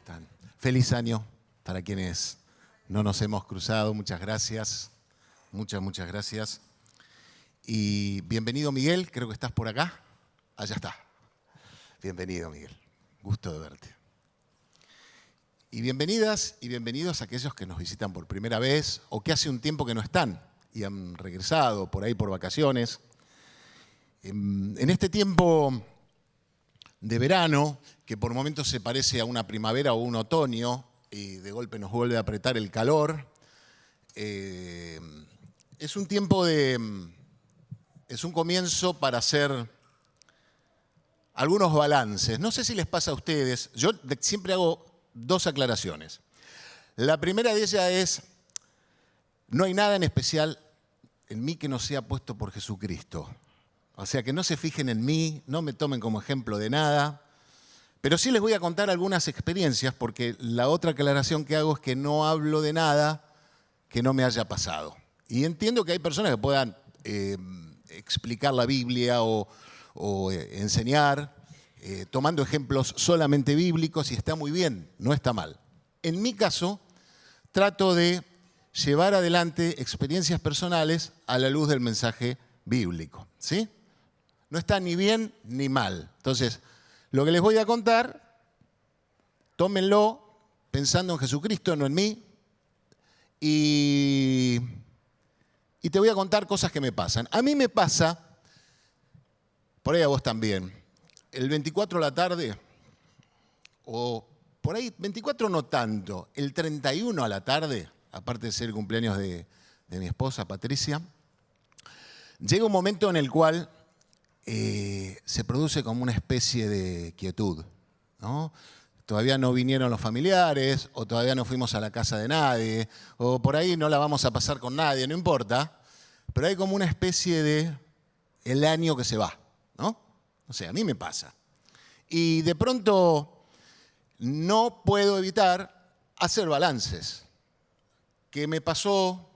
están? Feliz año para quienes no nos hemos cruzado. Muchas gracias. Muchas gracias. Y bienvenido, Miguel. Creo que estás por acá. Allá está. Bienvenido, Miguel. Gusto de verte. Y bienvenidas y bienvenidos a aquellos que nos visitan por primera vez o que hace un tiempo que no están y han regresado por ahí por vacaciones. En este tiempo de verano, que por momentos se parece a una primavera o un otoño, y de golpe nos vuelve a apretar el calor, es un tiempo es un comienzo para hacer algunos balances. No sé si les pasa a ustedes, yo siempre hago dos aclaraciones. La primera de ellas es, no hay nada en especial en mí que no sea puesto por Jesucristo. O sea, que no se fijen en mí, no me tomen como ejemplo de nada, pero sí les voy a contar algunas experiencias, porque la otra aclaración que hago es que no hablo de nada que no me haya pasado. Y entiendo que hay personas que puedan explicar la Biblia o enseñar tomando ejemplos solamente bíblicos, y está muy bien, no está mal. En mi caso, trato de llevar adelante experiencias personales a la luz del mensaje bíblico, ¿sí? No está ni bien ni mal. Entonces, lo que les voy a contar, tómenlo pensando en Jesucristo, no en mí, y te voy a contar cosas que me pasan. A mí me pasa, por ahí a vos también, el 24 de la tarde, o por ahí, 24 no tanto, el 31 a la tarde, aparte de ser el cumpleaños de mi esposa Patricia, llega un momento en el cual se produce como una especie de quietud, ¿no? Todavía no vinieron los familiares, o todavía no fuimos a la casa de nadie, o por ahí no la vamos a pasar con nadie, no importa, pero hay como una especie de el año que se va, ¿no? O sea, a mí me pasa. Y de pronto no puedo evitar hacer balances. ¿Qué me pasó?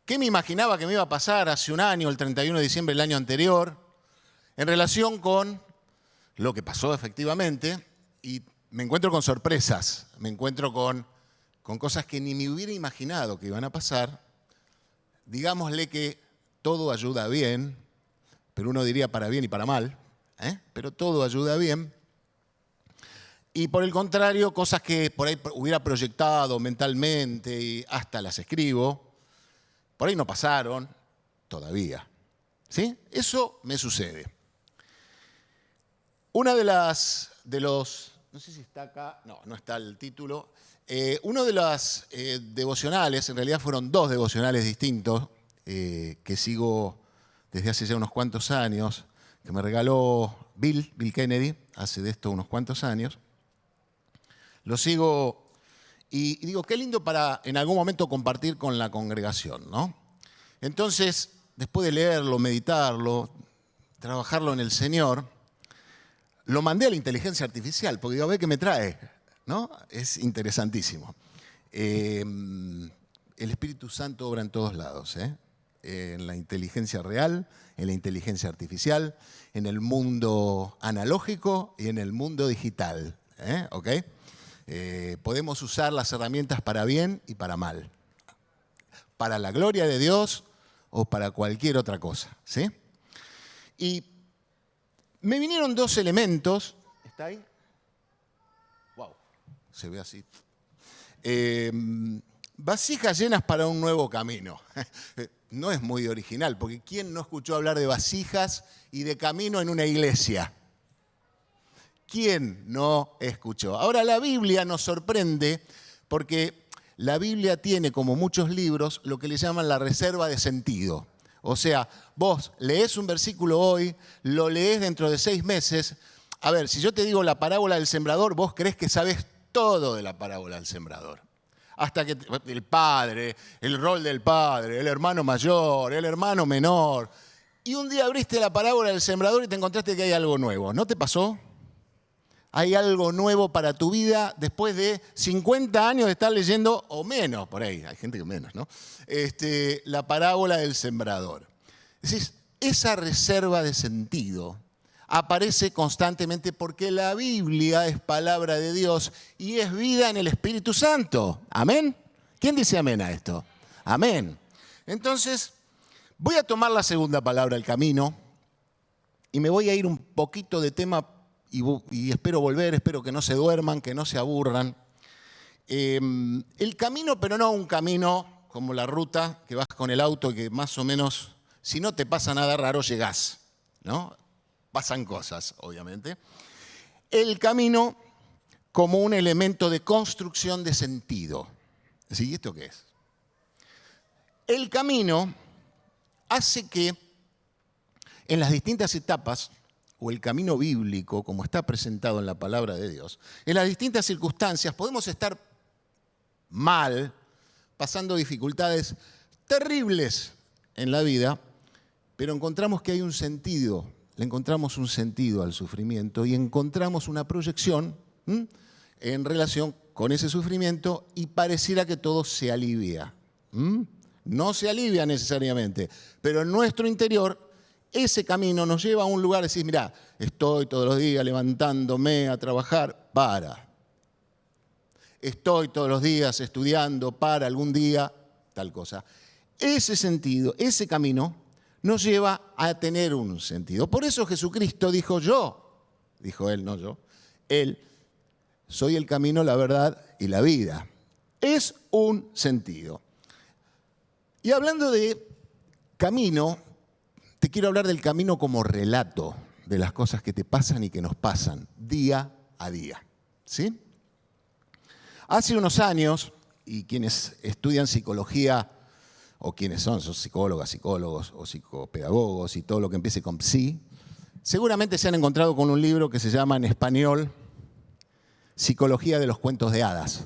¿Qué me imaginaba que me iba a pasar hace un año, el 31 de diciembre del año anterior, en relación con lo que pasó efectivamente? Y me encuentro con sorpresas, me encuentro con cosas que ni me hubiera imaginado que iban a pasar. Digámosle que todo ayuda bien, pero uno diría para bien y para mal, pero todo ayuda bien. Y por el contrario, cosas que por ahí hubiera proyectado mentalmente y hasta las escribo, por ahí no pasaron todavía, ¿sí? Eso me sucede. Una de los, no sé si está acá, no está el título. Uno de las devocionales, en realidad fueron dos devocionales distintos que sigo desde hace ya unos cuantos años, que me regaló Bill Kennedy, hace de esto unos cuantos años. Lo sigo y digo, qué lindo para en algún momento compartir con la congregación, ¿no? Entonces, después de leerlo, meditarlo, trabajarlo en el Señor, lo mandé a la inteligencia artificial, porque digo, a ver qué me trae, ¿no? Es interesantísimo. El Espíritu Santo obra en todos lados, en la inteligencia real, en la inteligencia artificial, en el mundo analógico y en el mundo digital, ¿ok? Podemos usar las herramientas para bien y para mal, para la gloria de Dios o para cualquier otra cosa, ¿sí? Y me vinieron dos elementos. ¿Está ahí? Wow, se ve así. Vasijas llenas para un nuevo camino. No es muy original, porque ¿quién no escuchó hablar de vasijas y de camino en una iglesia? ¿Quién no escuchó? Ahora, la Biblia nos sorprende porque la Biblia tiene, como muchos libros, lo que le llaman la reserva de sentido. O sea, vos leés un versículo hoy, lo leés dentro de 6 meses. A ver, si yo te digo la parábola del sembrador, vos creés que sabés todo de la parábola del sembrador. Hasta que el padre, el rol del padre, el hermano mayor, el hermano menor. Y un día abriste la parábola del sembrador y te encontraste que hay algo nuevo. ¿No te pasó? Hay algo nuevo para tu vida después de 50 años de estar leyendo, o menos, por ahí, hay gente que menos, ¿no? La parábola del sembrador. Es decir, esa reserva de sentido aparece constantemente porque la Biblia es palabra de Dios y es vida en el Espíritu Santo. ¿Amén? ¿Quién dice amén a esto? Amén. Entonces, voy a tomar la segunda palabra, el camino, y me voy a ir un poquito de tema y espero volver, espero que no se duerman, que no se aburran. El camino, pero no un camino como la ruta, que vas con el auto y que más o menos, si no te pasa nada raro, llegás, ¿no? Pasan cosas, obviamente. El camino como un elemento de construcción de sentido. ¿Sí? ¿Esto qué es? El camino hace que en las distintas etapas, o el camino bíblico, como está presentado en la palabra de Dios, en las distintas circunstancias podemos estar mal, pasando dificultades terribles en la vida, pero encontramos que hay un sentido, le encontramos un sentido al sufrimiento y encontramos una proyección en relación con ese sufrimiento y pareciera que todo se alivia. No se alivia necesariamente, pero en nuestro interior ese camino nos lleva a un lugar de decir, mirá, estoy todos los días levantándome a trabajar para. Estoy todos los días estudiando para algún día tal cosa. Ese sentido, ese camino nos lleva a tener un sentido. Por eso Jesucristo dijo él, no yo, él, soy el camino, la verdad y la vida. Es un sentido. Y hablando de camino, te quiero hablar del camino como relato de las cosas que te pasan y que nos pasan día a día. ¿Sí? Hace unos años, y quienes estudian psicología, o quienes son psicólogas, psicólogos o psicopedagogos y todo lo que empiece con psi, seguramente se han encontrado con un libro que se llama en español Psicología de los cuentos de hadas.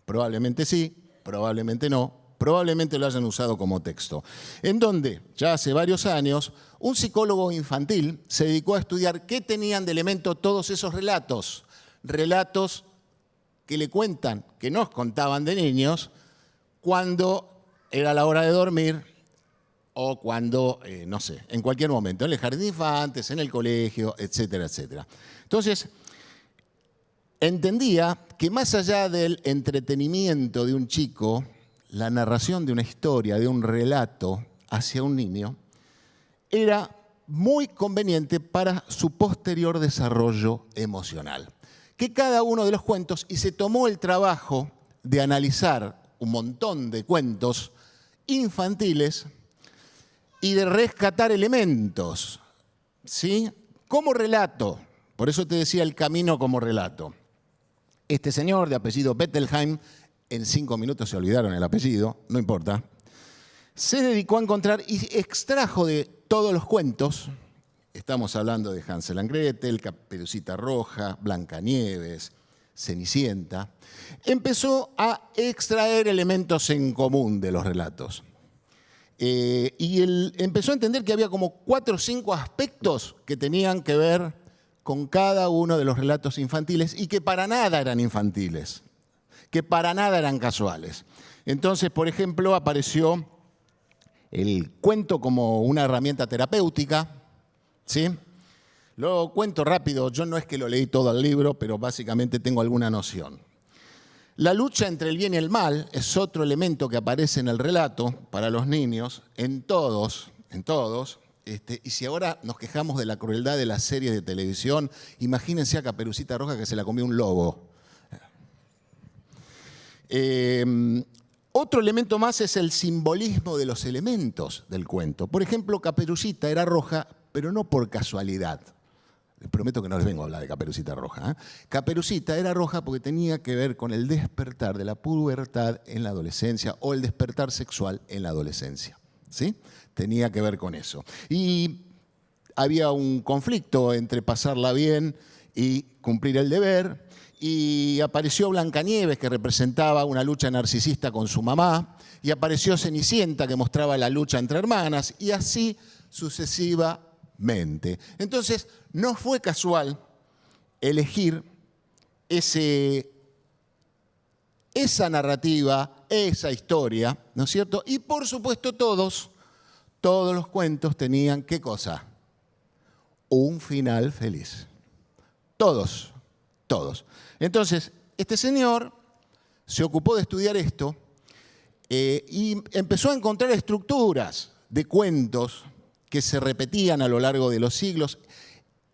Probablemente sí, probablemente no, probablemente lo hayan usado como texto. En donde, ya hace varios años, un psicólogo infantil se dedicó a estudiar qué tenían de elemento todos esos relatos. Relatos que le cuentan, que nos contaban de niños, cuando era la hora de dormir o cuando, no sé, en cualquier momento, en el jardín de infantes, en el colegio, etcétera, etcétera. Entonces, entendía que más allá del entretenimiento de un chico, la narración de una historia, de un relato hacia un niño, era muy conveniente para su posterior desarrollo emocional. Que cada uno de los cuentos, y se tomó el trabajo de analizar un montón de cuentos infantiles y de rescatar elementos, ¿sí? Como relato. Por eso te decía el camino como relato. Este señor de apellido Bettelheim, en 5 minutos se olvidaron el apellido, no importa, se dedicó a encontrar y extrajo de todos los cuentos, estamos hablando de Hansel and Gretel, Caperucita Roja, Blancanieves, Cenicienta, empezó a extraer elementos en común de los relatos. Y él empezó a entender que había como 4 o 5 aspectos que tenían que ver con cada uno de los relatos infantiles y que para nada eran infantiles, que para nada eran casuales. Entonces, por ejemplo, apareció el cuento como una herramienta terapéutica, ¿sí? Lo cuento rápido, yo no es que lo leí todo el libro, pero básicamente tengo alguna noción. La lucha entre el bien y el mal es otro elemento que aparece en el relato para los niños, en todos. Y si ahora nos quejamos de la crueldad de las series de televisión, imagínense a Caperucita Roja que se la comió un lobo. Otro elemento más es el simbolismo de los elementos del cuento. Por ejemplo, Caperucita era roja, pero no por casualidad. Les prometo que no les vengo a hablar de Caperucita Roja. Caperucita era roja porque tenía que ver con el despertar de la pubertad en la adolescencia o el despertar sexual en la adolescencia. ¿Sí? Tenía que ver con eso. Y había un conflicto entre pasarla bien y cumplir el deber. Y apareció Blancanieves, que representaba una lucha narcisista con su mamá. Y apareció Cenicienta, que mostraba la lucha entre hermanas. Y así sucesivamente. Entonces, no fue casual elegir esa narrativa, esa historia, ¿no es cierto? Y por supuesto todos los cuentos tenían, ¿qué cosa? un final feliz. Todos, todos. Entonces, este señor se ocupó de estudiar esto y empezó a encontrar estructuras de cuentos que se repetían a lo largo de los siglos.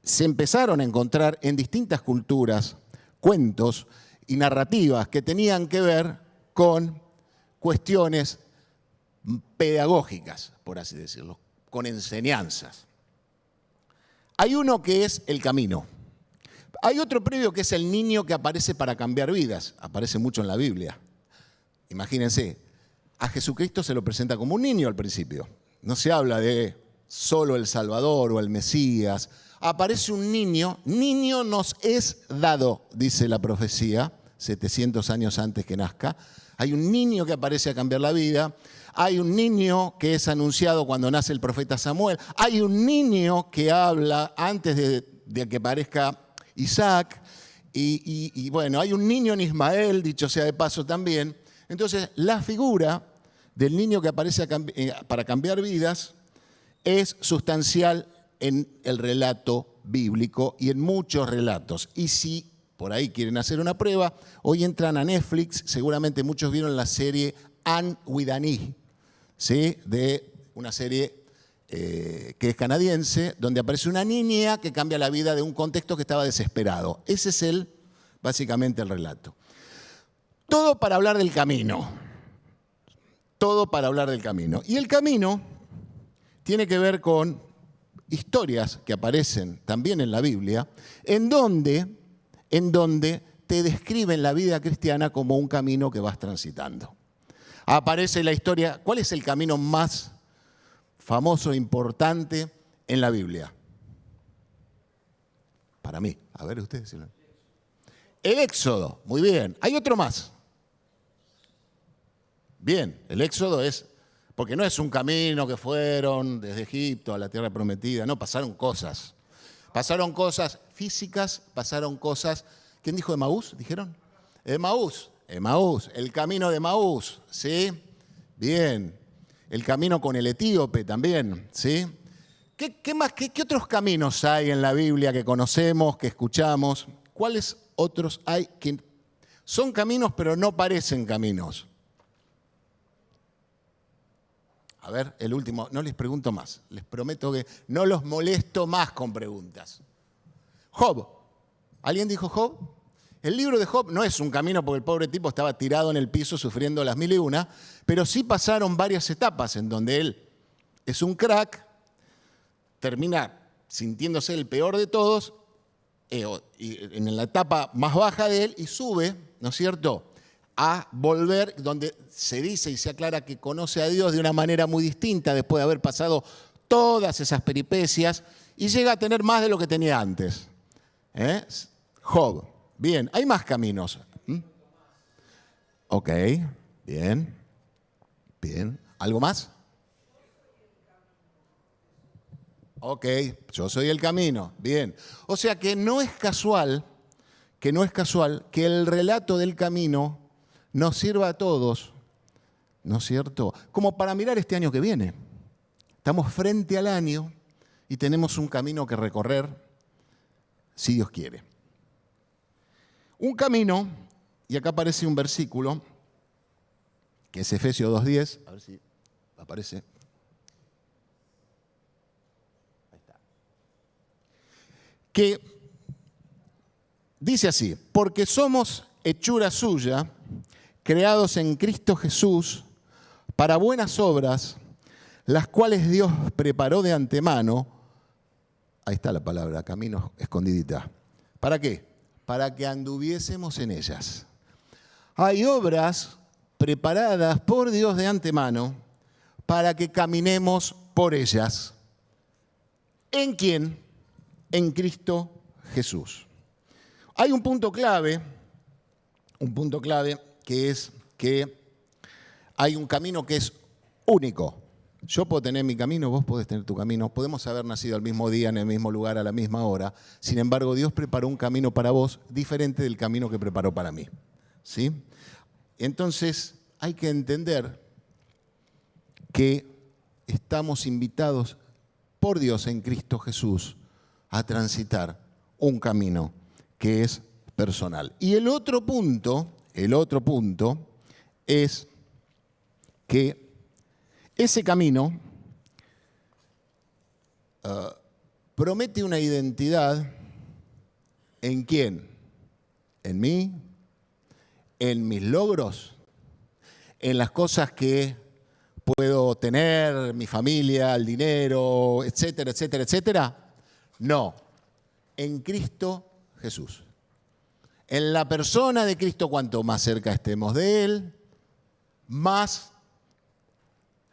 Se empezaron a encontrar en distintas culturas cuentos y narrativas que tenían que ver con cuestiones pedagógicas, por así decirlo, con enseñanzas. Hay uno que es el camino. Hay otro previo que es el niño que aparece para cambiar vidas. Aparece mucho en la Biblia. Imagínense, a Jesucristo se lo presenta como un niño al principio. No se habla de solo el Salvador o el Mesías. Aparece un niño. Niño nos es dado, dice la profecía, 700 años antes que nazca. Hay un niño que aparece a cambiar la vida. Hay un niño que es anunciado cuando nace el profeta Samuel. Hay un niño que habla antes de que aparezca Isaac. Y bueno, hay un niño en Ismael, dicho sea de paso también. Entonces, la figura del niño que aparece para cambiar vidas es sustancial en el relato bíblico y en muchos relatos. Y si por ahí quieren hacer una prueba, hoy entran a Netflix, seguramente muchos vieron la serie Anne with an E, ¿sí? De una serie que es canadiense, donde aparece una niña que cambia la vida de un contexto que estaba desesperado. Ese es básicamente el relato. Todo para hablar del camino. Todo para hablar del camino. Y el camino tiene que ver con historias que aparecen también en la Biblia, en donde te describen la vida cristiana como un camino que vas transitando. Aparece la historia, ¿cuál es el camino más famoso e importante en la Biblia? Para mí, a ver ustedes. El Éxodo, muy bien. Hay otro más. Bien, el Éxodo es, porque no es un camino que fueron desde Egipto a la tierra prometida, no, pasaron cosas. Pasaron cosas físicas, pasaron cosas, ¿quién dijo Emaús? ¿Dijeron? Emaús, el camino de Emaús, ¿sí? Bien, el camino con el etíope también, ¿sí? ¿Qué más, qué otros caminos hay en la Biblia que conocemos, que escuchamos? ¿Cuáles otros hay que son caminos pero no parecen caminos? A ver, el último, no les pregunto más. Les prometo que no los molesto más con preguntas. Job. ¿Alguien dijo Job? El libro de Job no es un camino porque el pobre tipo estaba tirado en el piso sufriendo las 1001, pero sí pasaron varias etapas en donde él es un crack, termina sintiéndose el peor de todos, y en la etapa más baja de él, y sube, ¿no es cierto?, a volver, donde se dice y se aclara que conoce a Dios de una manera muy distinta después de haber pasado todas esas peripecias y llega a tener más de lo que tenía antes. Job. Bien, hay más caminos. Ok, bien. Bien. ¿Algo más? Ok, yo soy el camino. Bien. O sea que no es casual que el relato del camino nos sirva a todos, ¿no es cierto?, como para mirar este año que viene. Estamos frente al año y tenemos un camino que recorrer, si Dios quiere. Un camino, y acá aparece un versículo, que es Efesios 2:10, a ver si aparece. Ahí está. Que dice así: porque somos hechura suya, creados en Cristo Jesús para buenas obras, las cuales Dios preparó de antemano. Ahí está la palabra, camino escondidita. ¿Para qué? Para que anduviésemos en ellas. Hay obras preparadas por Dios de antemano para que caminemos por ellas. ¿En quién? En Cristo Jesús. Hay un punto clave que es que hay un camino que es único. Yo puedo tener mi camino, vos podés tener tu camino, podemos haber nacido al mismo día, en el mismo lugar, a la misma hora. Sin embargo, Dios preparó un camino para vos diferente del camino que preparó para mí. ¿Sí? Entonces, hay que entender que estamos invitados por Dios en Cristo Jesús a transitar un camino que es personal. Y el otro punto es que ese camino promete una identidad ¿en quién? En mí, en mis logros, en las cosas que puedo tener, mi familia, el dinero, etcétera, etcétera, etcétera. No, en Cristo Jesús. En la persona de Cristo, cuanto más cerca estemos de Él, más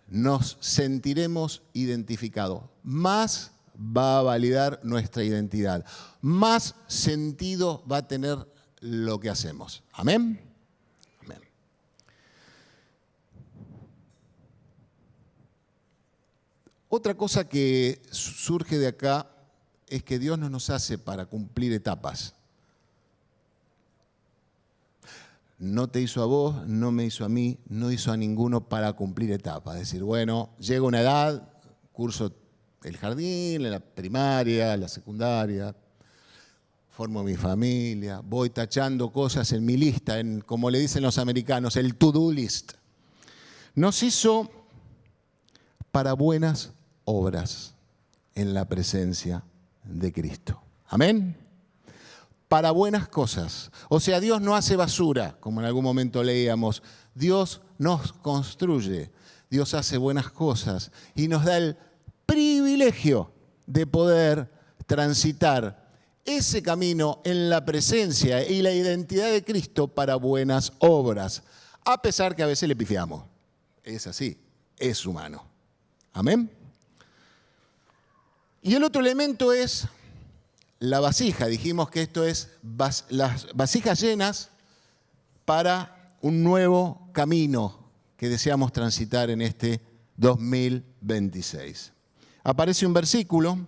nos sentiremos identificados, más va a validar nuestra identidad, más sentido va a tener lo que hacemos. ¿Amén? Amén. Otra cosa que surge de acá es que Dios no nos hace para cumplir etapas. No te hizo a vos, no me hizo a mí, no hizo a ninguno para cumplir etapas. Es decir, bueno, llega una edad, curso el jardín, la primaria, la secundaria, formo mi familia, voy tachando cosas en mi lista, como le dicen los americanos, el to-do list. Nos hizo para buenas obras en la presencia de Cristo. ¿Amén? Para buenas cosas. O sea, Dios no hace basura, como en algún momento leíamos. Dios nos construye. Dios hace buenas cosas y nos da el privilegio de poder transitar ese camino en la presencia y la identidad de Cristo para buenas obras, a pesar que a veces le pifiamos. Es así, es humano. ¿Amén? Y el otro elemento es la vasija. Dijimos que esto es las vasijas llenas para un nuevo camino que deseamos transitar en este 2026. Aparece un versículo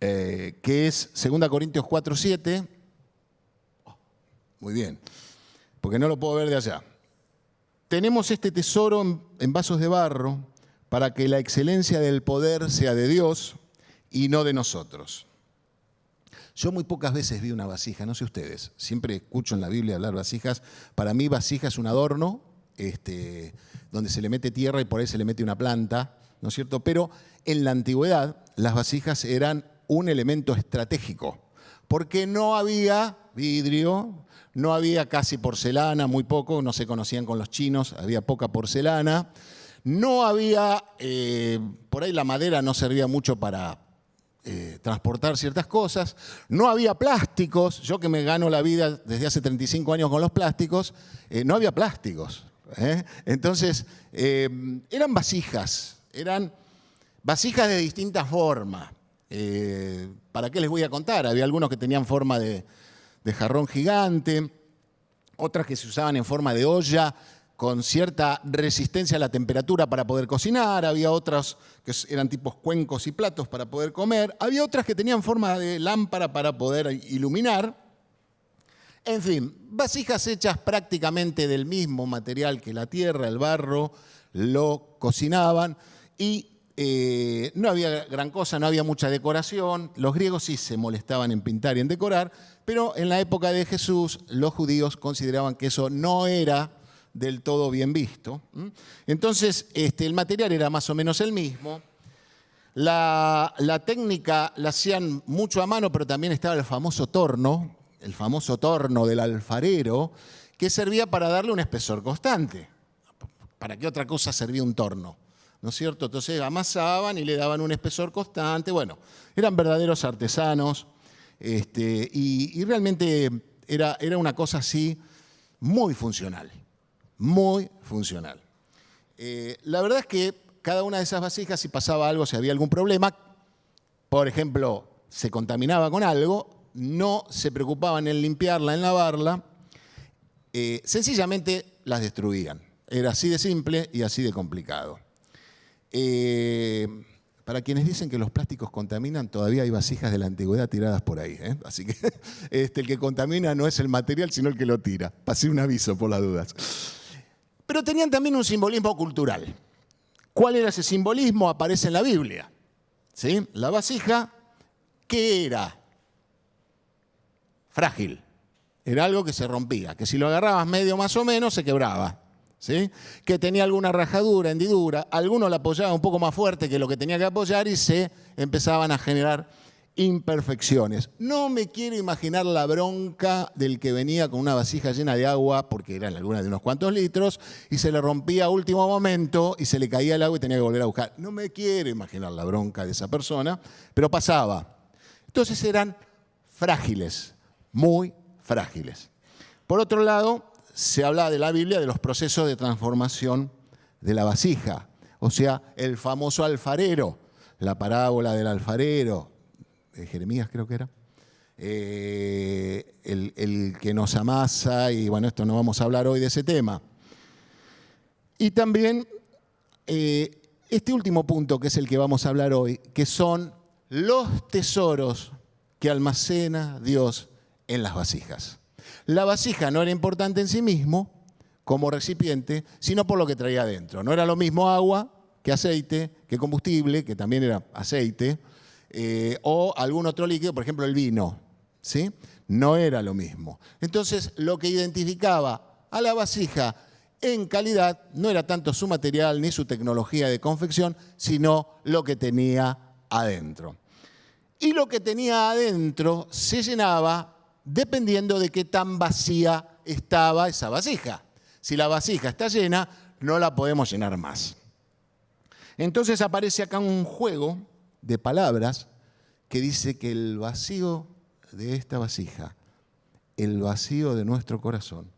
que es 2 Corintios 4:7. Muy bien, porque no lo puedo ver de allá. Tenemos este tesoro en vasos de barro para que la excelencia del poder sea de Dios y no de nosotros. Yo muy pocas veces vi una vasija, no sé ustedes, siempre escucho en la Biblia hablar vasijas. Para mí vasija es un adorno donde se le mete tierra y por ahí se le mete una planta, ¿no es cierto? Pero en la antigüedad las vasijas eran un elemento estratégico, porque no había vidrio, no había casi porcelana, muy poco, no se conocían con los chinos, había poca porcelana, no había, por ahí la madera no servía mucho para transportar ciertas cosas, no había plásticos, yo que me gano la vida desde hace 35 años con los plásticos, no había plásticos. Entonces, eran vasijas de distintas formas. ¿Para qué les voy a contar? Había algunos que tenían forma de jarrón gigante, otras que se usaban en forma de olla con cierta resistencia a la temperatura para poder cocinar, había otras que eran tipos cuencos y platos para poder comer, había otras que tenían forma de lámpara para poder iluminar. En fin, vasijas hechas prácticamente del mismo material que la tierra, el barro, lo cocinaban y no había gran cosa, no había mucha decoración. Los griegos sí se molestaban en pintar y en decorar, pero en la época de Jesús los judíos consideraban que eso no era del todo bien visto. Entonces, el material era más o menos el mismo. La técnica la hacían mucho a mano, pero también estaba el famoso torno del alfarero, que servía para darle un espesor constante. ¿Para qué otra cosa servía un torno? ¿No es cierto? Entonces amasaban y le daban un espesor constante. Bueno, eran verdaderos artesanos y realmente era una cosa así muy funcional. Muy funcional. La verdad es que cada una de esas vasijas, si pasaba algo, si había algún problema, por ejemplo, se contaminaba con algo, no se preocupaban en limpiarla, en lavarla, sencillamente las destruían. Era así de simple y así de complicado. Para quienes dicen que los plásticos contaminan, todavía hay vasijas de la antigüedad tiradas por ahí. Así que el que contamina no es el material, sino el que lo tira. Pasé un aviso por las dudas. Pero tenían también un simbolismo cultural. ¿Cuál era ese simbolismo? Aparece en la Biblia. ¿Sí? La vasija ¿Qué era? Frágil. Era algo que se rompía, que si lo agarrabas medio más o menos se quebraba, ¿sí? Que tenía alguna rajadura, hendidura, alguno la apoyaba un poco más fuerte que lo que tenía que apoyar y se empezaban a generar imperfecciones. No me quiero imaginar la bronca del que venía con una vasija llena de agua, porque era alguna de unos cuantos litros, y se le rompía a último momento y se le caía el agua y tenía que volver a buscar. No me quiero imaginar la bronca de esa persona, pero pasaba. Entonces eran frágiles, muy frágiles. Por otro lado, se habla de la Biblia de los procesos de transformación de la vasija. O sea, el famoso alfarero, la parábola del alfarero, de Jeremías creo que era, el que nos amasa, y bueno, esto no vamos a hablar hoy de ese tema. Y también este último punto, que es el que vamos a hablar hoy, que son los tesoros que almacena Dios en las vasijas. La vasija no era importante en sí mismo, como recipiente, sino por lo que traía adentro. No era lo mismo agua que aceite, que combustible, que también era aceite, o algún otro líquido, por ejemplo el vino, ¿sí? No era lo mismo. Entonces, lo que identificaba a la vasija en calidad no era tanto su material ni su tecnología de confección, sino lo que tenía adentro. Y lo que tenía adentro se llenaba dependiendo de qué tan vacía estaba esa vasija. Si la vasija está llena, no la podemos llenar más. Entonces aparece acá un juego de palabras que dice que el vacío de esta vasija, el vacío de nuestro corazón,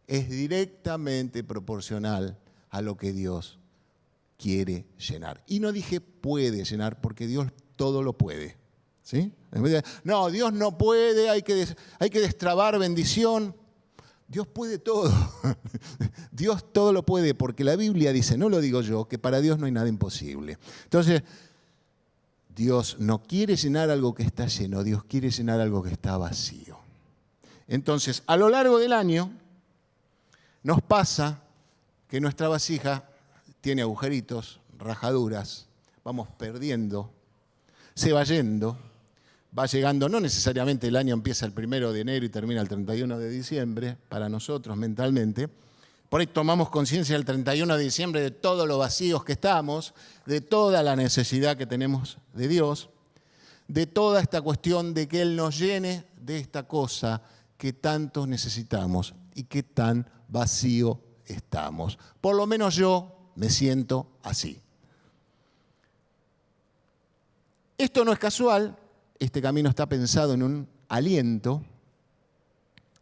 es directamente proporcional a lo que Dios quiere llenar. Y no dije puede llenar, porque Dios todo lo puede, ¿sí? No, Dios no puede, hay que destrabar bendición. Dios puede todo. Dios todo lo puede, porque la Biblia dice, no lo digo yo, que para Dios no hay nada imposible. Entonces, Dios no quiere llenar algo que está lleno, Dios quiere llenar algo que está vacío. Entonces, a lo largo del año, nos pasa que nuestra vasija tiene agujeritos, rajaduras, vamos perdiendo, se va yendo, va llegando, no necesariamente el año empieza el 1 de enero y termina el 31 de diciembre, para nosotros mentalmente. Por ahí tomamos conciencia el 31 de diciembre de todos los vacíos que estamos, de toda la necesidad que tenemos de Dios, de toda esta cuestión de que Él nos llene de esta cosa que tanto necesitamos y que tan vacío estamos. Por lo menos yo me siento así. Esto no es casual, este camino está pensado en un aliento,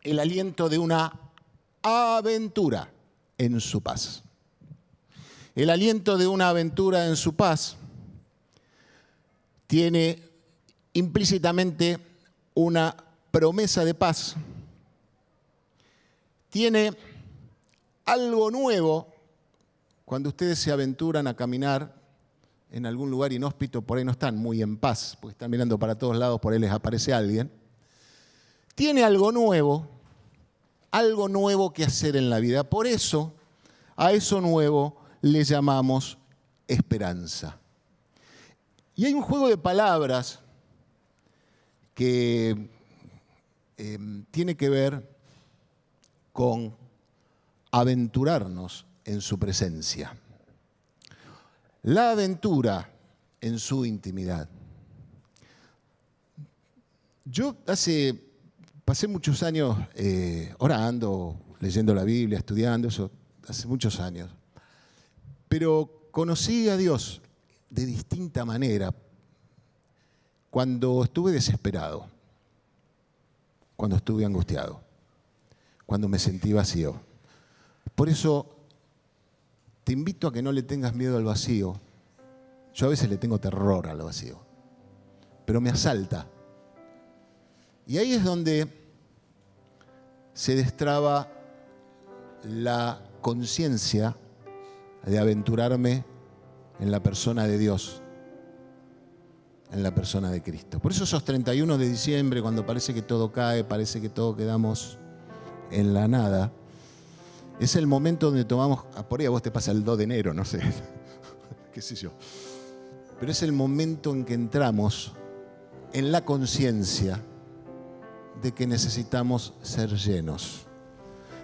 el aliento de una aventura en su paz. El aliento de una aventura en su paz tiene implícitamente una promesa de paz, tiene algo nuevo cuando ustedes se aventuran a caminar en algún lugar inhóspito. Por ahí no están muy en paz, porque están mirando para todos lados, por ahí les aparece alguien. Tiene algo nuevo que hacer en la vida. Por eso, a eso nuevo le llamamos esperanza. Y hay un juego de palabras que tiene que ver con aventurarnos en su presencia. La aventura en su intimidad. Yo pasé muchos años orando, leyendo la Biblia, estudiando, eso hace muchos años. Pero conocí a Dios de distinta manera cuando estuve desesperado, cuando estuve angustiado, cuando me sentí vacío. Por eso te invito a que no le tengas miedo al vacío. Yo a veces le tengo terror al vacío, pero me asalta. Y ahí es donde se destraba la conciencia de aventurarme en la persona de Dios, en la persona de Cristo. Por eso esos 31 de diciembre, cuando parece que todo cae, parece que todo quedamos en la nada, es el momento donde tomamos, por ahí a vos te pasa el 2 de enero, no sé, qué sé yo, pero es el momento en que entramos en la conciencia de que necesitamos ser llenos,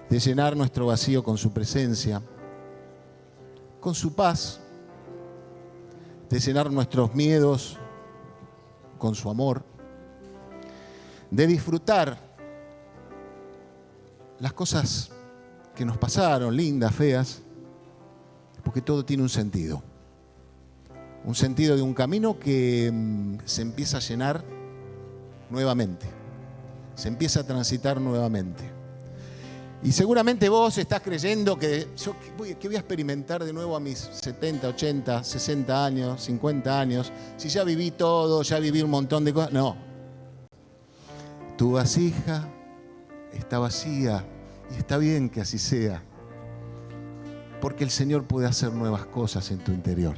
de llenar nuestro vacío con su presencia, con su paz, de llenar nuestros miedos con su amor, de disfrutar las cosas que nos pasaron, lindas, feas, porque todo tiene un sentido de un camino que se empieza a llenar nuevamente, se empieza a transitar nuevamente. Y seguramente vos estás creyendo que voy a experimentar de nuevo a mis 70, 80, 60 años, 50 años, si ya viví todo, ya viví un montón de cosas. No. Tu vasija está vacía y está bien que así sea, porque el Señor puede hacer nuevas cosas en tu interior.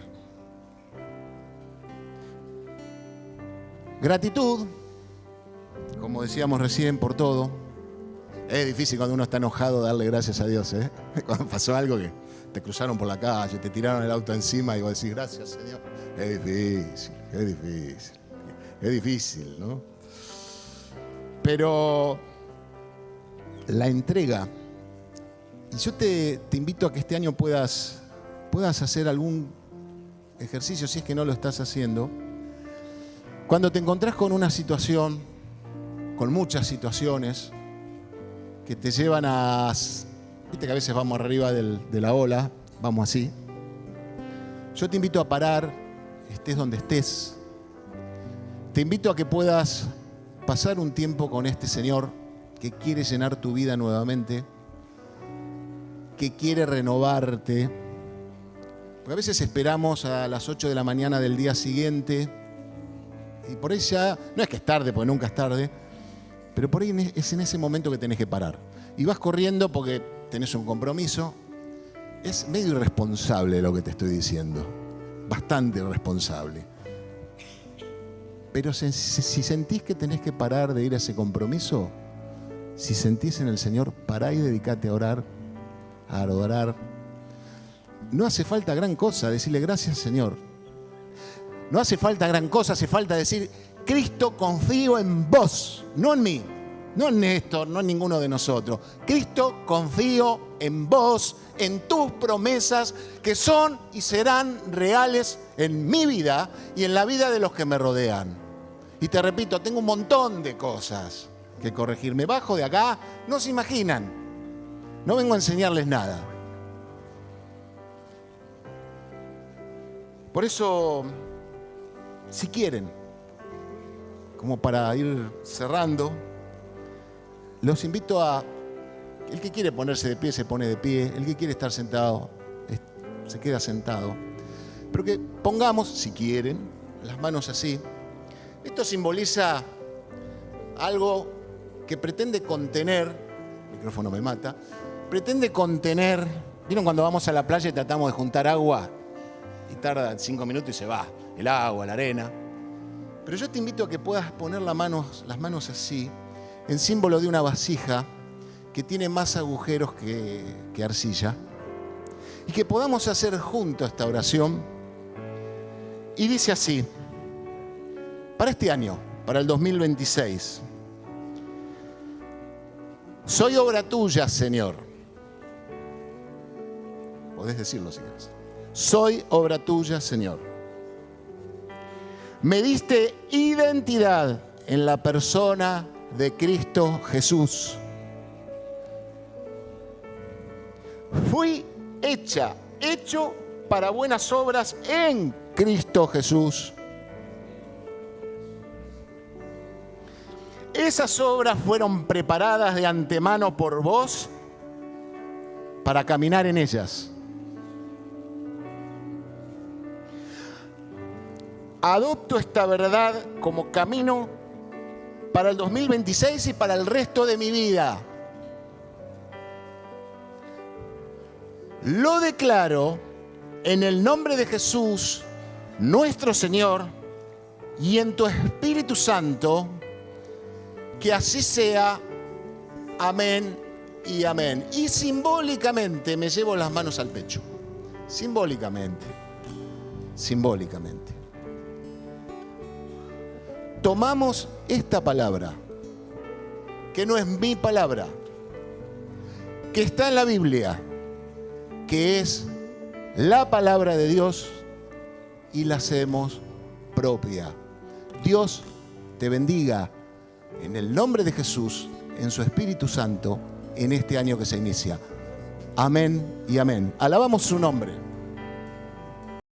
Gratitud, como decíamos recién, por todo. Es difícil cuando uno está enojado darle gracias a Dios, ¿eh? Cuando pasó algo que te cruzaron por la calle, te tiraron el auto encima y vos decís gracias, Señor. Es difícil, ¿no? Pero la entrega, y yo te invito a que este año puedas hacer algún ejercicio, si es que no lo estás haciendo. Cuando te encontrás con una situación, con muchas situaciones que te llevan a... Viste que a veces vamos arriba de la ola, vamos así. Yo te invito a parar, estés donde estés. Te invito a que puedas pasar un tiempo con este Señor que quiere llenar tu vida nuevamente, que quiere renovarte. Porque a veces esperamos a las 8 de la mañana del día siguiente y por ahí ya, no es que es tarde, porque nunca es tarde, pero por ahí es en ese momento que tenés que parar. Y vas corriendo porque tenés un compromiso. Es medio irresponsable lo que te estoy diciendo, bastante irresponsable. Pero si sentís que tenés que parar de ir a ese compromiso, si sentís en el Señor, pará y dedicate a orar, a adorar. No hace falta gran cosa decirle gracias, Señor. No hace falta gran cosa, hace falta decir, Cristo, confío en vos, no en mí, no en Néstor, no en ninguno de nosotros. Cristo, confío en vos, en tus promesas que son y serán reales en mi vida y en la vida de los que me rodean. Y te repito, tengo un montón de cosas que corregir. Me bajo de acá, no se imaginan. No vengo a enseñarles nada. Por eso, si quieren, como para ir cerrando, los invito a... El que quiere ponerse de pie, se pone de pie. El que quiere estar sentado, se queda sentado. Pero que pongamos, si quieren, las manos así. Esto simboliza algo que pretende contener, el micrófono me mata, pretende contener. ¿Vieron cuando vamos a la playa y tratamos de juntar agua? Y tarda 5 minutos y se va el agua, la arena. Pero yo te invito a que puedas poner las manos así, en símbolo de una vasija que tiene más agujeros que arcilla. Y que podamos hacer juntos esta oración. Y dice así, para este año, para el 2026. Soy obra tuya, Señor. Podés decirlo si querés. Soy obra tuya, Señor. Me diste identidad en la persona de Cristo Jesús. Fui hecho para buenas obras en Cristo Jesús. Esas obras fueron preparadas de antemano por vos para caminar en ellas. Adopto esta verdad como camino para el 2026 y para el resto de mi vida. Lo declaro en el nombre de Jesús, nuestro Señor, y en tu Espíritu Santo, que así sea. Amén y amén. Y simbólicamente me llevo las manos al pecho. Simbólicamente. tomamos esta palabra, que no es mi palabra, que está en la Biblia, que es la palabra de Dios, y la hacemos propia. Dios te bendiga en el nombre de Jesús, en su Espíritu Santo, en este año que se inicia. Amén y amén. Alabamos su nombre.